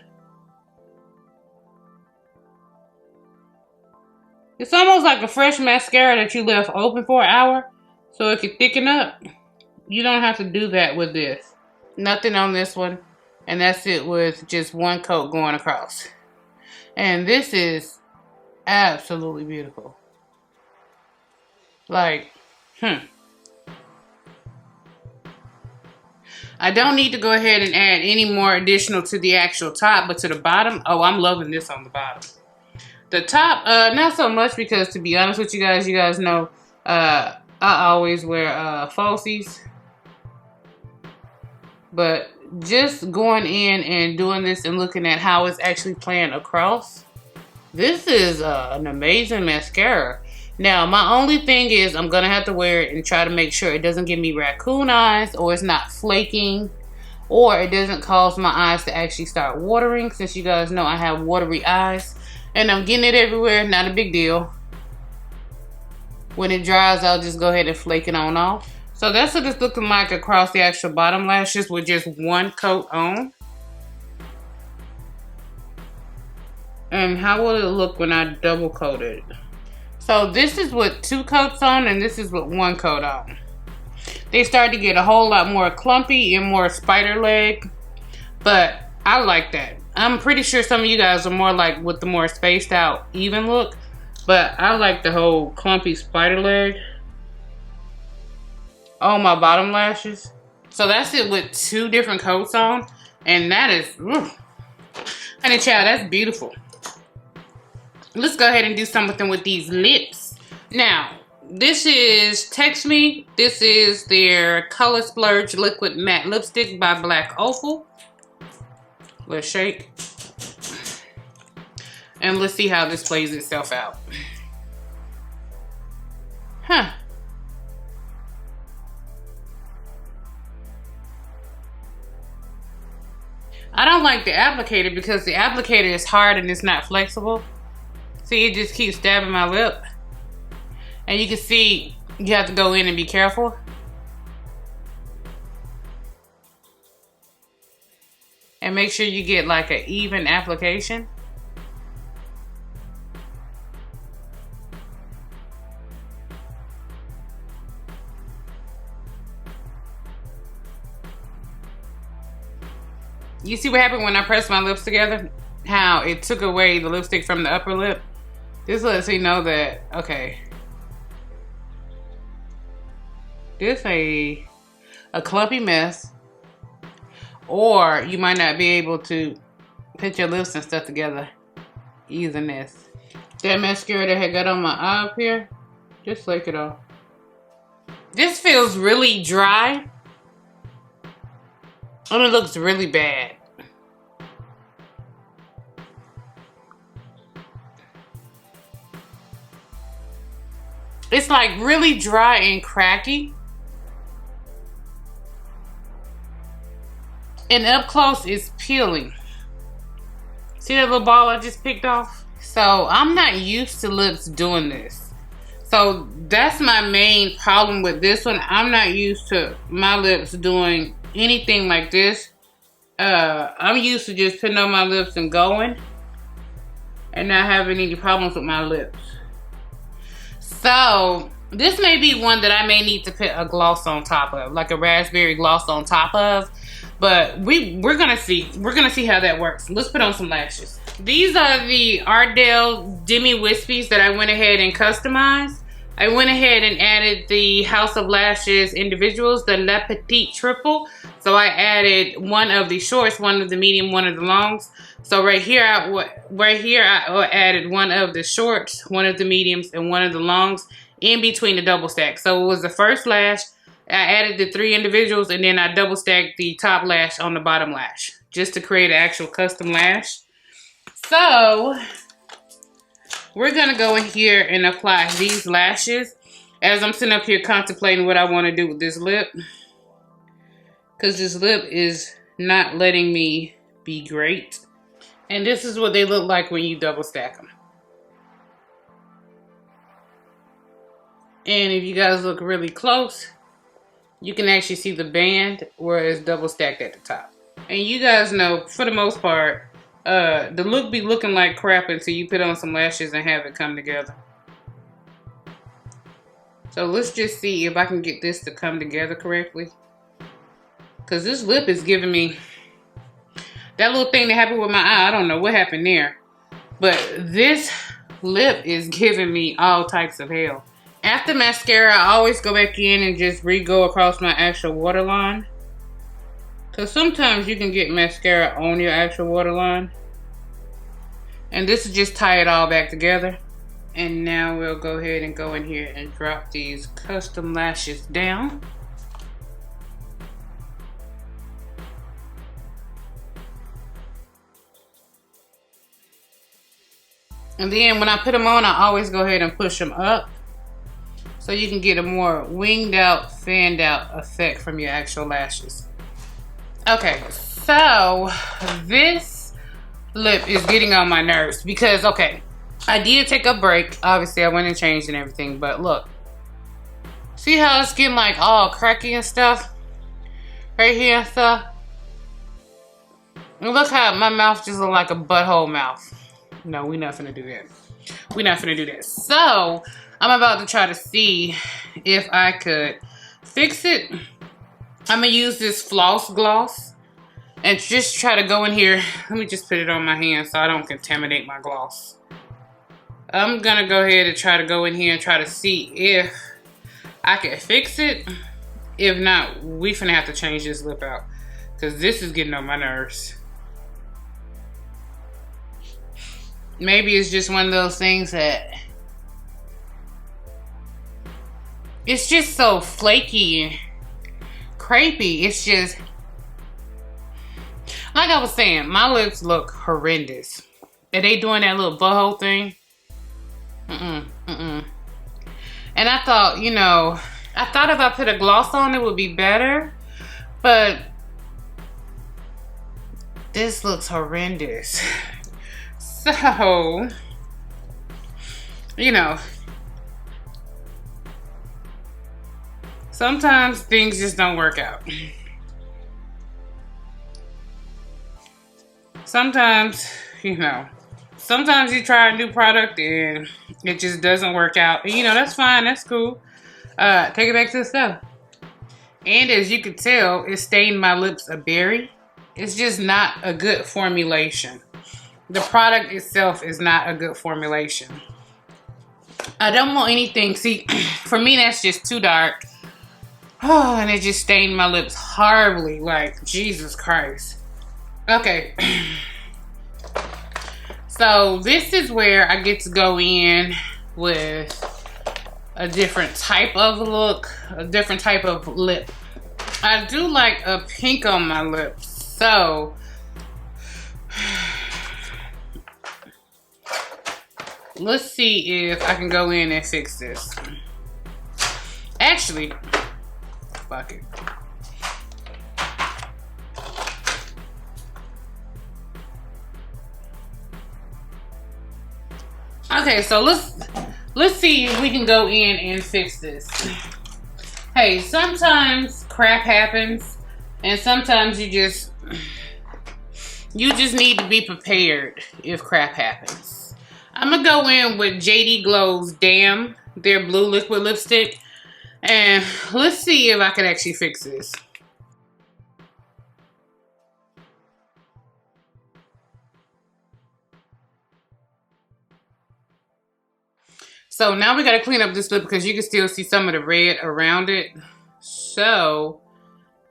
A: It's almost like a fresh mascara that you left open for an hour so it can thicken up. You don't have to do that with this. Nothing on this one. And that's it with just one coat going across. And this is absolutely beautiful. Like, I don't need to go ahead and add any more additional to the actual top, but to the bottom, oh, I'm loving this on the bottom. The top, not so much because, to be honest with you guys know I always wear falsies. But just going in and doing this and looking at how it's actually playing across, this is an amazing mascara. Now, my only thing is I'm going to have to wear it and try to make sure it doesn't give me raccoon eyes, or it's not flaking, or it doesn't cause my eyes to actually start watering, since you guys know I have watery eyes. And I'm getting it everywhere, not a big deal. When it dries, I'll just go ahead and flake it on off. So that's what it's looking like across the actual bottom lashes with just one coat on. And how will it look when I double coat it? So this is with two coats on, and this is with one coat on. They start to get a whole lot more clumpy and more spider leg, but I like that. I'm pretty sure some of you guys are more like with the more spaced out even look, but I like the whole clumpy spider leg on my bottom lashes. So that's it with two different coats on, and that is, honey child, that's beautiful. Let's go ahead and do something with these lips. Now, this is Text Me. This is their Color Splurge Liquid Matte Lipstick by Black Opal. Let's shake. And let's see how this plays itself out. I don't like the applicator because the applicator is hard and it's not flexible. See, it just keeps stabbing my lip. And you can see you have to go in and be careful. And make sure you get like an even application. You see what happened when I pressed my lips together? How it took away the lipstick from the upper lip? This lets me know that, okay, this a clumpy mess, or you might not be able to put your lips and stuff together using this. That mascara that I had got on my eye up here, just flake it off. This feels really dry, and it looks really bad. It's like really dry and cracky. And up close it's peeling. See that little ball I just picked off? So I'm not used to lips doing this. So that's my main problem with this one. I'm not used to my lips doing anything like this. I'm used to just putting on my lips and going and not having any problems with my lips. So this may be one that I may need to put a gloss on top of, like a raspberry gloss on top of. But we're gonna see. We're gonna see how that works. Let's put on some lashes. These are the Ardell Demi Wispies that I went ahead and customized. I went ahead and added the House of Lashes individuals, the Le Petit Triple. So I added one of the shorts, one of the medium, one of the longs. So right here I added one of the shorts, one of the mediums, and one of the longs in between the double stack. So it was the first lash. I added the 3 individuals, and then I double stacked the top lash on the bottom lash just to create an actual custom lash. So we're gonna go in here and apply these lashes as I'm sitting up here contemplating what I want to do with this lip, because this lip is not letting me be great. And this is what they look like when you double stack them. And if you guys look really close, you can actually see the band where it's double stacked at the top. And you guys know, for the most part, the look be looking like crap until you put on some lashes and have it come together. So let's just see if I can get this to come together correctly. Because this lip is giving me that little thing that happened with my eye. I don't know what happened there. But this lip is giving me all types of hell. After mascara, I always go back in and just re-go across my actual waterline. Because sometimes you can get mascara on your actual waterline. And this will just tie it all back together. And now we'll go ahead and go in here and drop these custom lashes down. And then when I put them on, I always go ahead and push them up, so you can get a more winged out, fanned out effect from your actual lashes. Okay, so this lip is getting on my nerves because, okay, I did take a break. Obviously, I went and changed and everything, but look. See how it's getting like all cracky and stuff? Right here and stuff? And look how my mouth just looks like a butthole mouth. No, we're not finna do that. We're not finna do that. So, I'm about to try to see if I could fix it. I'm gonna use this floss gloss and just try to go in here. Let me just put it on my hand so I don't contaminate my gloss. I'm gonna go ahead and try to go in here and try to see if I can fix it. If not, we finna have to change this lip out because this is getting on my nerves. Maybe it's just one of those things that it's just so flaky and crepey. It's just, like I was saying, my lips look horrendous. Are they doing that little butthole thing? And I thought, you know, I thought if I put a gloss on it would be better, but this looks horrendous. So, you know, sometimes things just don't work out. Sometimes, you know, sometimes you try a new product and it just doesn't work out. And, you know, that's fine. That's cool. Take it back to the stuff. And as you can tell, it stained my lips a berry. It's just not a good formulation. The product itself is not a good formulation. I don't want anything. See, for me, that's just too dark. Oh, and it just stained my lips horribly. Like, Jesus Christ. Okay. So, this is where I get to go in with a different type of look, a different type of lip. I do like a pink on my lips. So, let's see if I can go in and fix this. Actually, fuck it. Okay, so let's see if we can go in and fix this. Hey, sometimes crap happens, and sometimes you just need to be prepared if crap happens. I'm gonna go in with JD Glow's Damn, their blue liquid lipstick, and let's see if I can actually fix this. So now we gotta clean up this lip because you can still see some of the red around it. So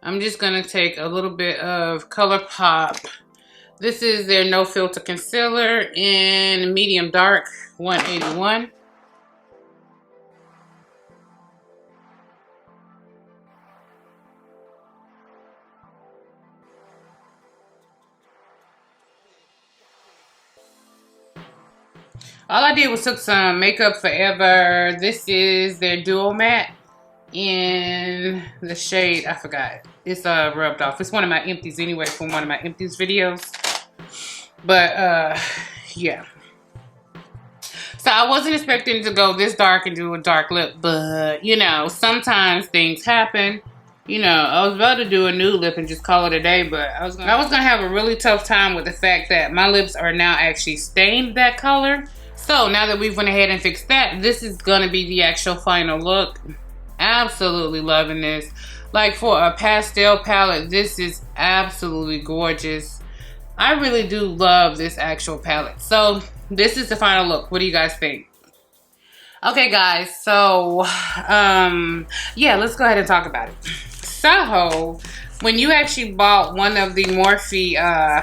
A: I'm just gonna take a little bit of ColourPop. This is their No Filter Concealer in medium dark, 181. All I did was took some Makeup Forever. This is their Duo Matte in the shade, I forgot. It's rubbed off. It's one of my empties anyway from one of my empties videos. But yeah. So I wasn't expecting to go this dark and do a dark lip, but you know, sometimes things happen. You know, I was about to do a nude lip and just call it a day, but I was gonna have a really tough time with the fact that my lips are now actually stained that color. So now that we've went ahead and fixed that, this is gonna be the actual final look. Absolutely loving this. Like for a pastel palette, this is absolutely gorgeous. I really do love this actual palette. So this is the final look. What do you guys think? Okay guys, so yeah, let's go ahead and talk about it. So when you actually bought one of the Morphe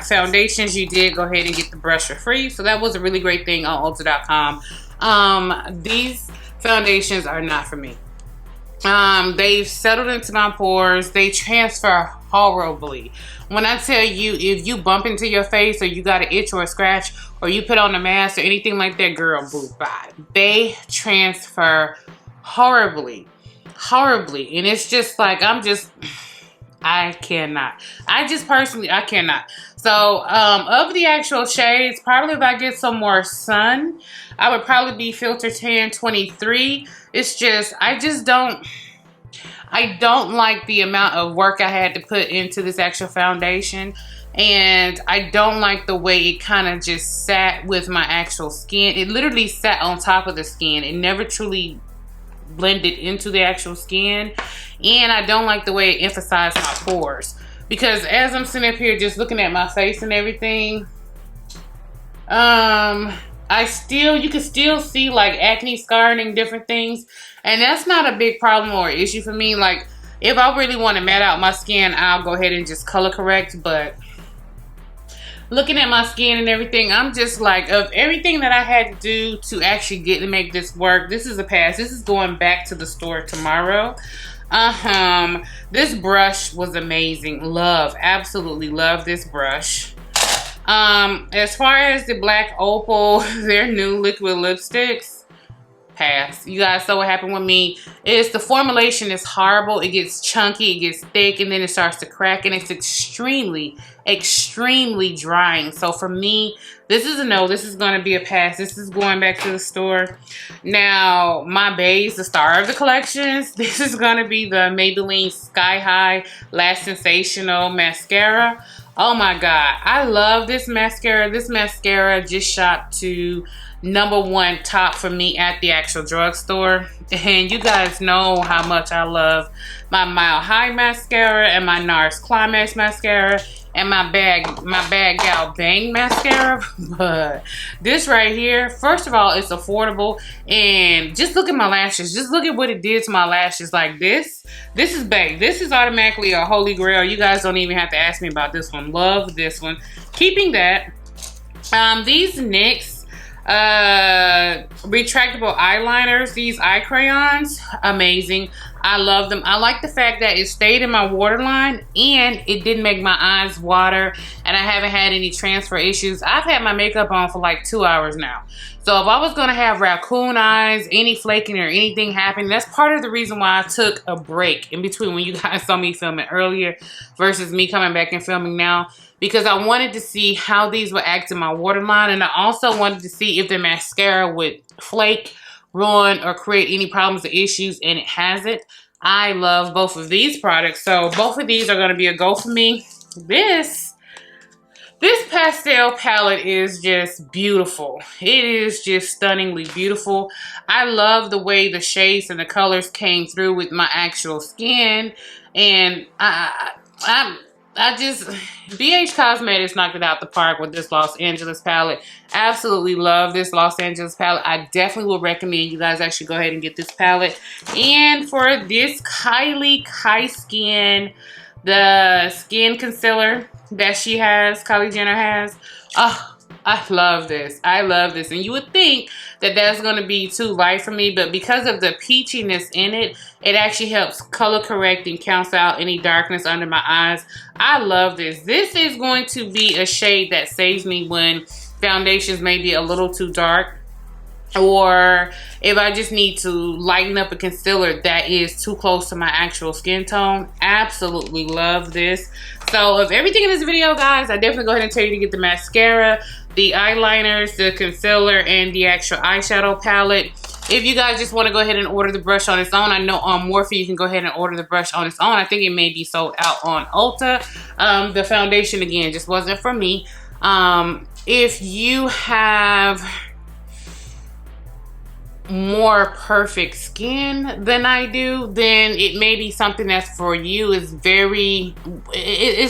A: foundations, you did go ahead and get the brush for free. So that was a really great thing on Ulta.com. These foundations are not for me. They've settled into my pores. They transfer horribly. When I tell you, if you bump into your face or you got an itch or a scratch or you put on a mask or anything like that, girl, boo, bye. They transfer horribly. Horribly. And it's just like, I cannot. I cannot. So, of the actual shades, probably if I get some more sun, I would probably be Filter Tan 23. It's just, I don't like the amount of work I had to put into this actual foundation. And I don't like the way it kind of just sat with my actual skin. It literally sat on top of the skin. It never truly blended into the actual skin. And I don't like the way it emphasized my pores. Because as I'm sitting up here just looking at my face and everything, you can still see like acne scarring and different things. And that's not a big problem or issue for me. Like, if I really want to matte out my skin, I'll go ahead and just color correct. But looking at my skin and everything, I'm just like, of everything that I had to do to actually get to make this work, this is a pass. This is going back to the store tomorrow. This brush was amazing. Absolutely love this brush. As far as the black Opal, their new liquid lipsticks, pass. You guys saw what happened with me. The formulation is horrible. It gets chunky, it gets thick, and then it starts to crack, and it's extremely drying. So for me, this is a no. This is going to be a pass. This is going back to the store. Now, my base, the star of the collections, this is going to be the Maybelline Sky High Lash Sensational Mascara. Oh my God, I love this mascara. This mascara just shot to #1 top for me at the actual drugstore. And you guys know how much I love my Mile High mascara and my NARS Climax mascara and my Bad Gal Bang mascara. But this right here, first of all, it's affordable. And just look at my lashes. Just look at what it did to my lashes. Like this is bae. This is automatically a holy grail. You guys don't even have to ask me about this one. Love this one. Keeping that, these NYX retractable eyeliners, these eye crayons, amazing. I love them. I like the fact that it stayed in my waterline and it didn't make my eyes water, and I haven't had any transfer issues. I've had my makeup on for like 2 hours now. So if I was gonna have raccoon eyes, any flaking or anything happen, that's part of the reason why I took a break in between when you guys saw me filming earlier versus me coming back and filming now. Because I wanted to see how these would act in my waterline, and I also wanted to see if the mascara would flake ruin or create any problems or issues, and it hasn't. I love both of these products, so both of these are going to be a go for me. This pastel palette is just beautiful. It is just stunningly beautiful. I love the way the shades and the colors came through with my actual skin, and I just, BH Cosmetics knocked it out the park with this Los Angeles palette. Absolutely love this Los Angeles palette. I definitely will recommend you guys actually go ahead and get this palette. And for this Kylie Skin, the skin concealer that she has, Kylie Jenner has. Oh, I love this. I love this. And you would think that that's going to be too light for me, but because of the peachiness in it, it actually helps color correct and counts out any darkness under my eyes. I love this. This is going to be a shade that saves me when foundations may be a little too dark, or if I just need to lighten up a concealer that is too close to my actual skin tone. Absolutely love this. So of everything in this video, guys, I definitely go ahead and tell you to get the mascara, the eyeliners, the concealer, and the actual eyeshadow palette. If you guys just want to go ahead and order the brush on its own, I know on Morphe you can go ahead and order the brush on its own. I think it may be sold out on Ulta. The foundation, again, just wasn't for me. If you have more perfect skin than I do, then it may be something that's for you. It's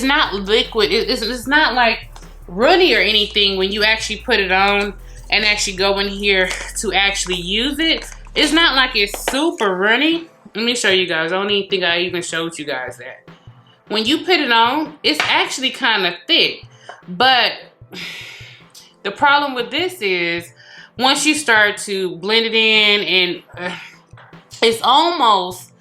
A: not liquid. It's not like runny or anything when you actually put it on and actually go in here to actually use it. It's not like it's super runny. Let me show you guys. I don't even think I even showed you guys that. When you put it on, it's actually kind of thick. But the problem with this is once you start to blend it in, and it's almost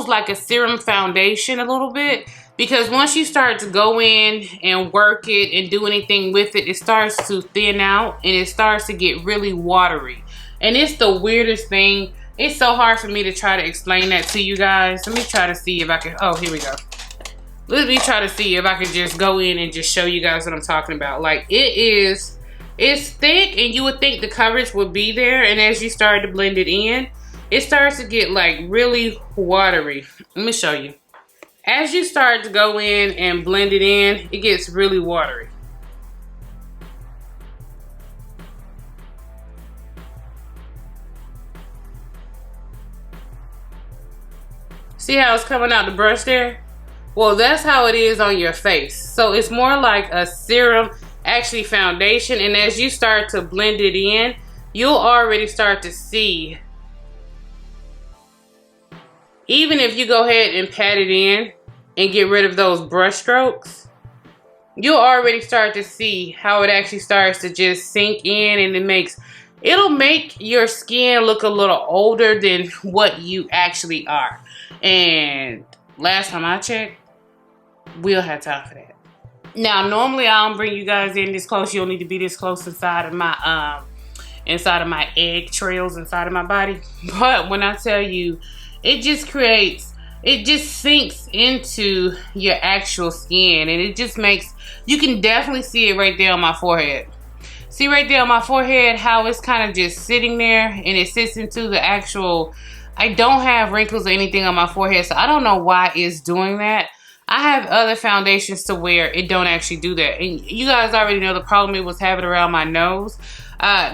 A: like a serum foundation a little bit, because once you start to go in and work it and do anything with it, it starts to thin out and it starts to get really watery. And it's the weirdest thing. It's so hard for me to try to explain that to you guys. Let me try to see if I can. Oh, here we go. Let me try to see if I can just go in and just show you guys what I'm talking about. Like, it's thick, and you would think the coverage would be there, and as you start to blend it in, it starts to get like really watery. Let me show you. As you start to go in and blend it in, it gets really watery. See how it's coming out the brush there? Well, that's how it is on your face. So it's more like a serum, actually foundation, and as you start to blend it in, you'll already start to see, even if you go ahead and pat it in and get rid of those brush strokes, you'll already start to see how it actually starts to just sink in, and it'll make your skin look a little older than what you actually are. And last time I checked, we'll have time for that. Now, normally I don't bring you guys in this close. You don't need to be this close inside of my egg trails inside of my body. But when I tell you, it just sinks into your actual skin, and it just makes, you can definitely see it right there on my forehead. See right there on my forehead how it's kind of just sitting there, and it sits into the actual, I don't have wrinkles or anything on my forehead, so I don't know why it's doing that. I have other foundations to where it don't actually do that. And you guys already know the problem it was having around my nose.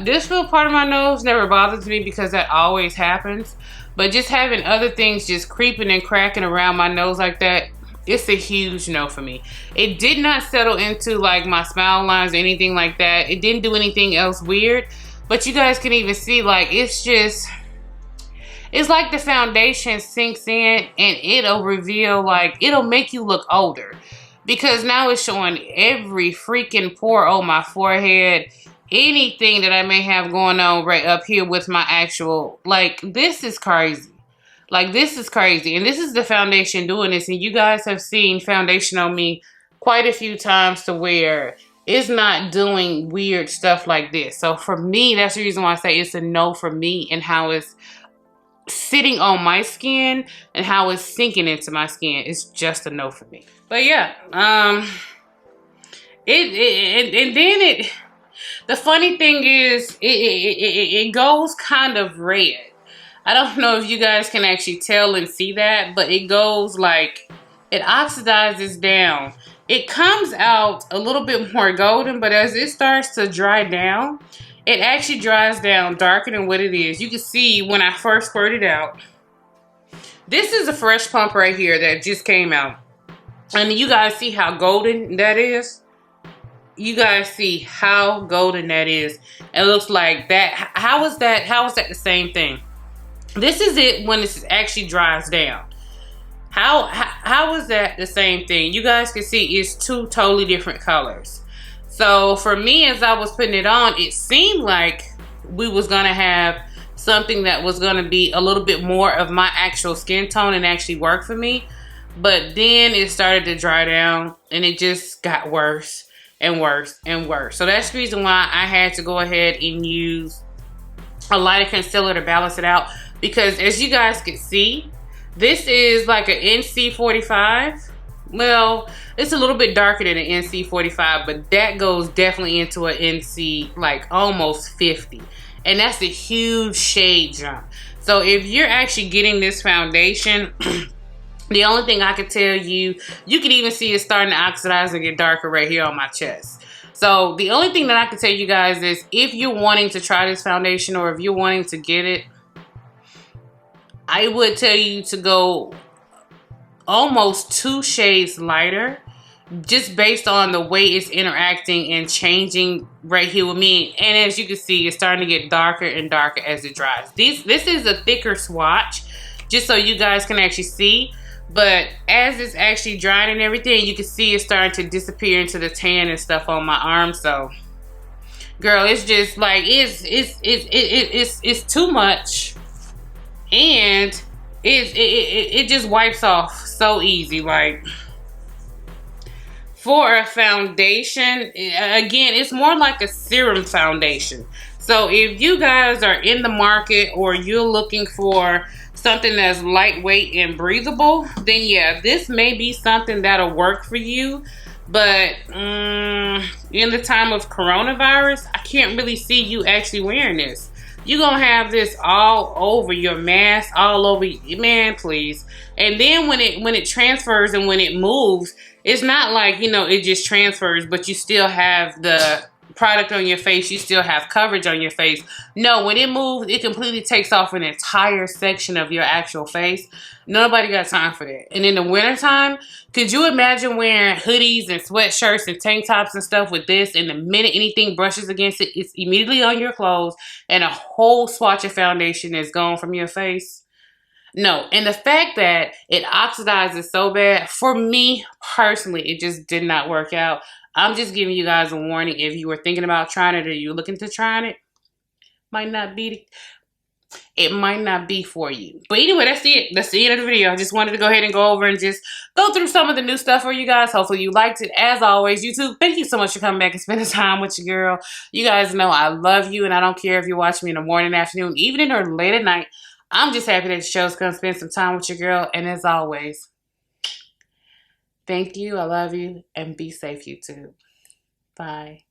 A: This little part of my nose never bothers me because that always happens. But just having other things just creeping and cracking around my nose like that, it's a huge no for me. It did not settle into like my smile lines or anything like that. It didn't do anything else weird. But you guys can even see, like, it's like the foundation sinks in and it'll reveal, like, it'll make you look older. Because now it's showing every freaking pore on my forehead. Anything that I may have going on right up here with my actual, like, this is crazy. Like, this is crazy. And this is the foundation doing this. And you guys have seen foundation on me quite a few times to where it's not doing weird stuff like this. So for me, that's the reason why I say it's a no for me, and how it's sitting on my skin and how it's sinking into my skin. It's just a no for me. But yeah, The funny thing is, it goes kind of red. I don't know if you guys can actually tell and see that, but it goes like, it oxidizes down. It comes out a little bit more golden, but as it starts to dry down, it actually dries down darker than what it is. You can see when I first squirted out. This is a fresh pump right here that just came out. And you guys see how golden that is? You guys see how golden that is. It looks like that. How is that the same thing? This is it when it actually dries down. How is that the same thing? You guys can see it's two totally different colors. So for me, as I was putting it on, it seemed like we was gonna have something that was gonna be a little bit more of my actual skin tone and actually work for me. But then it started to dry down and it just got worse and worse and worse. So that's the reason why I had to go ahead and use a lighter concealer to balance it out. Because as you guys can see, this is like an NC45. Well, it's a little bit darker than an NC45, but that goes definitely into an NC like almost 50. And that's a huge shade jump. So if you're actually getting this foundation, the only thing I could tell you, you can even see it starting to oxidize and get darker right here on my chest. So the only thing that I can tell you guys is if you're wanting to try this foundation or if you're wanting to get it, I would tell you to go almost 2 shades lighter, just based on the way it's interacting and changing right here with me. And as you can see, it's starting to get darker and darker as it dries. This is a thicker swatch, just so you guys can actually see. But as it's actually drying and everything, you can see it's starting to disappear into the tan and stuff on my arm. So, girl, it's just like it's too much, and it just wipes off so easy. Like, for a foundation, again, it's more like a serum foundation. So if you guys are in the market or you're looking for something that's lightweight and breathable, then yeah, this may be something that'll work for you. But in the time of coronavirus, I can't really see you actually wearing this. You're gonna have this all over your mask, all over, man, please. And then when it transfers and when it moves, it's not like, you know, it just transfers, but you still have the product on your face, you still have coverage on your face. No, when it moves, it completely takes off an entire section of your actual face. Nobody got time for that. And in the wintertime, could you imagine wearing hoodies and sweatshirts and tank tops and stuff with this, and the minute anything brushes against it, it's immediately on your clothes and a whole swatch of foundation is gone from your face? No. And the fact that it oxidizes so bad, for me personally, it just did not work out. I'm just giving you guys a warning. If you were thinking about trying it or you're looking to try it, it might not be for you. But anyway, that's it. That's the end of the video. I just wanted to go ahead and go over and just go through some of the new stuff for you guys. Hopefully you liked it. As always, YouTube, thank you so much for coming back and spending time with your girl. You guys know I love you, and I don't care if you're watching me in the morning, afternoon, evening, or late at night. I'm just happy that you chose to come spend some time with your girl. And as always, thank you. I love you. And be safe, YouTube. Bye.